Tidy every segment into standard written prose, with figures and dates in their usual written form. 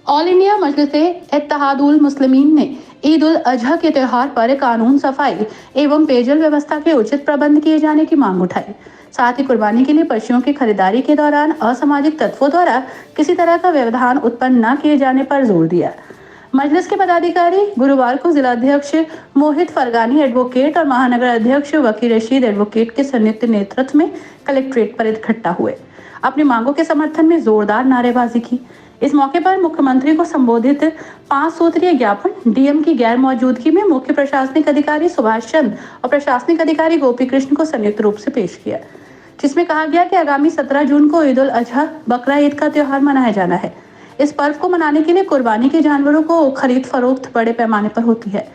All India Majlis-e-Ittehadul मुस्लिमीन ने ईद उल अजहा के त्योहार पर कानून, सफाई एवं पेयजल व्यवस्था के उचित प्रबंध किए जाने की मांग उठाई। साथ ही कुर्बानी के लिए पशुओं की खरीदारी के दौरान असामाजिक तत्वों द्वारा किसी तरह का व्यवधान उत्पन्न न किए जाने पर जोर दिया। मजलिस के पदाधिकारी गुरुवार को जिलाध्यक्ष मोहित फरगानी एडवोकेट और महानगर अध्यक्ष वकील रशीद एडवोकेट के संयुक्त नेतृत्व में कलेक्ट्रेट पर इकट्ठा हुए। अपनी मांगों के समर्थन में जोरदार नारेबाजी की। इस मौके पर मुख्यमंत्री को संबोधित 5 सूत्रीय ज्ञापन डीएम की गैर मौजूदगी में मुख्य प्रशासनिक अधिकारी सुभाष चंद्र और प्रशासनिक अधिकारी गोपी कृष्ण को संयुक्त रूप से पेश किया, जिसमें कहा गया कि आगामी 17 जून को ईद उल अजहा बकरा ईद का त्योहार मनाया जाना है। इस पर्व को मनाने के लिए कुर्बानी के जानवरों को खरीद फरोख्त बड़े पैमाने पर होती है।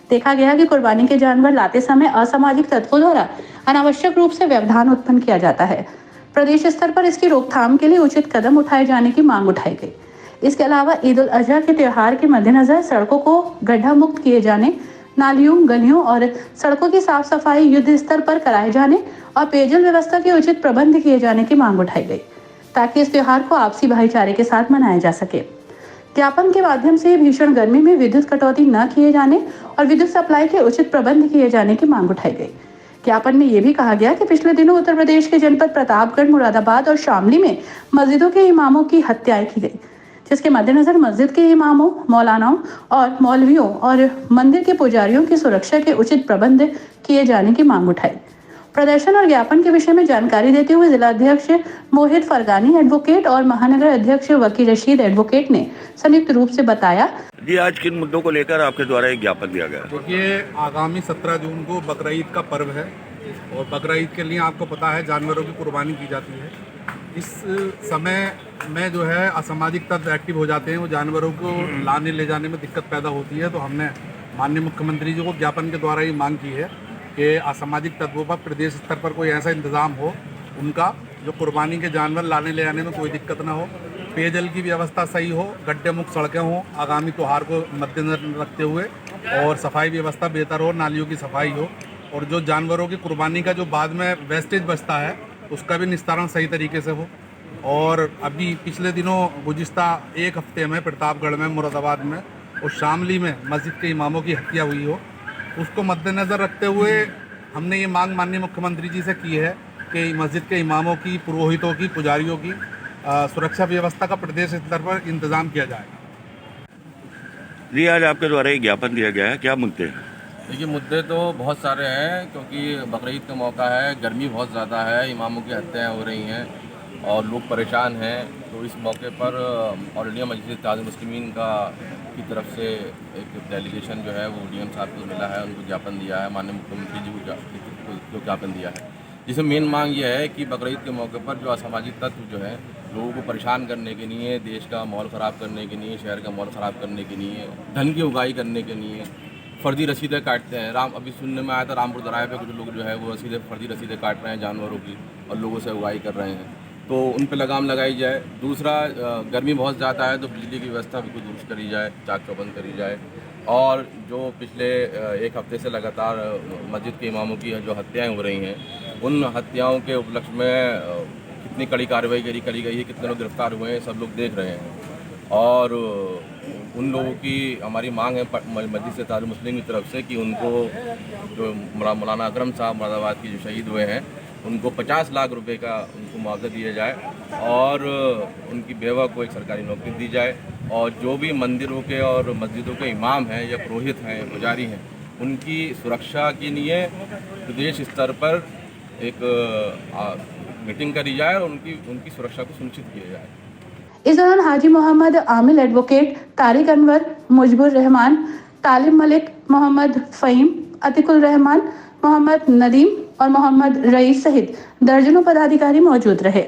देखा गया कि कुर्बानी के जानवर लाते समय असामाजिक तत्वों द्वारा अनावश्यक रूप से व्यवधान उत्पन्न किया जाता है। प्रदेश स्तर पर इसकी रोकथाम के लिए उचित कदम उठाए जाने की मांग उठाई गई। इसके अलावा ईद उल अजहा के त्योहार के मद्देनजर सड़कों को गड्ढा मुक्त किए जाने, नालियों, गलियों और सड़कों की साफ सफाई युद्ध स्तर पर कराए जाने और पेयजल व्यवस्था के उचित प्रबंध किए जाने की मांग उठाई गई, ताकि इस त्योहार को आपसी भाईचारे के साथ मनाया जा सके। ज्ञापन के माध्यम से भीषण गर्मी में विद्युत कटौती न किए जाने और विद्युत सप्लाई के उचित प्रबंध किए जाने की मांग उठाई गई। ज्ञापन में यह भी कहा गया कि पिछले दिनों उत्तर प्रदेश के जनपद प्रतापगढ़, मुरादाबाद और शामली में मस्जिदों के इमामों की हत्याएं की गई, जिसके मद्देनजर मस्जिद के इमामों, मौलानाओं और मौलवियों और मंदिर के पुजारियों की सुरक्षा के उचित प्रबंध किए जाने की मांग उठाई। प्रदर्शन और ज्ञापन के विषय में जानकारी देते हुए जिलाध्यक्ष मोहित फरगानी एडवोकेट और महानगर अध्यक्ष वकील रशीद एडवोकेट ने संयुक्त रूप से बताया। जी, आज किन मुद्दों को लेकर आपके द्वारा एक ज्ञापन दिया गया? देखिए, आगामी 17 जून को बकरा ईद का पर्व है और बकरा ईद के लिए आपको पता है जानवरों की कुर्बानी की जाती है। इस समय में जो है असामाजिक तत्व एक्टिव हो जाते हैं, वो जानवरों को लाने ले जाने में दिक्कत पैदा होती है। तो हमने माननीय मुख्यमंत्री जी को ज्ञापन के द्वारा ये मांग की है कि असामाजिक तत्वों पर प्रदेश स्तर पर कोई ऐसा इंतज़ाम हो उनका जो कुर्बानी के जानवर लाने ले जाने में कोई दिक्कत ना हो, पेयजल की व्यवस्था सही हो, गड्ढे मुक्त सड़कें हों आगामी त्यौहार को मद्देनजर रखते हुए, और सफाई व्यवस्था बेहतर हो, नालियों की सफाई हो, और जो जानवरों की कुर्बानी का जो बाद में वेस्टेज बचता है उसका भी निस्तारण सही तरीके से हो। और अभी पिछले दिनों गुज़िश्ता एक हफ्ते में प्रतापगढ़ में, मुरादाबाद में और शामली में मस्जिद के इमामों की हत्या हुई हो, उसको मद्देनज़र रखते हुए हमने ये मांग माननीय मुख्यमंत्री जी से की है कि मस्जिद के इमामों की, पुरोहितों की, पुजारियों की सुरक्षा व्यवस्था का प्रदेश स्तर पर इंतज़ाम किया जाए। जी, आज आपके द्वारा एक ज्ञापन दिया गया है, क्या मुद्दे हैं? देखिए, मुद्दे तो बहुत सारे हैं, क्योंकि बकरीद का मौका है, गर्मी बहुत ज़्यादा है, इमामों की हत्याएँ हो रही हैं और लोग परेशान हैं। तो इस मौके पर ऑल इंडिया मजलिस-ए-इत्तेहादुल मुस्लिमीन की तरफ से एक डेलीगेशन जो है वो डीएम साहब को मिला है, उनको ज्ञापन दिया है, माननीय मुख्यमंत्री जी को ज्ञापन दिया है, जिसमें मेन मांग ये है कि बकरीद के मौके पर जो असामाजिक तत्व जो है लोगों को परेशान करने के लिए, देश का माहौल ख़राब करने के लिए, शहर का माहौल ख़राब करने के लिए, धन की उगाही करने के लिए फर्जी रसीदें काटते हैं। अभी सुनने में आया था रामपुर दराए पे कुछ लोग जो है वो फर्जी रसीदें काट रहे हैं जानवरों की और लोगों से उगाही कर रहे हैं, तो उन पर लगाम लगाई जाए। दूसरा, गर्मी बहुत ज़्यादा है तो बिजली की व्यवस्था बिल्कुल दुरुस्त करी जाए, चाक चौबंद करी जाए। और जो पिछले एक हफ्ते से लगातार मस्जिद के इमामों की जो हत्याएँ हो रही हैं, उन हत्याओं के उपलक्ष्य में कितनी कड़ी कार्रवाई करी गई है, कितने लोग गिरफ्तार हुए हैं, सब लोग देख रहे हैं। और उन लोगों की हमारी मांग है मजलिस-ए-इत्तेहादुल मुस्लिमीन की तरफ से कि उनको जो मौलाना अकरम साहब मुरादाबाद के जो शहीद हुए हैं उनको 50 लाख रुपए का उनको मुआवजा दिया जाए और उनकी बेवा को एक सरकारी नौकरी दी जाए। और जो भी मंदिरों के और मस्जिदों के इमाम हैं या पुरोहित हैं या पुजारी हैं, उनकी सुरक्षा के लिए प्रदेश स्तर पर एक मीटिंग करी जाए और उनकी सुरक्षा को सुनिश्चित किया जाए। इस दौरान हाजी मोहम्मद आमिल एडवोकेट, तारिक अनवर, मुजबुर रहमान, तालिम मलिक, मोहम्मद फ़हीम, अतिकुल रहमान, मोहम्मद नदीम और मोहम्मद रईस सहित दर्जनों पदाधिकारी मौजूद रहे।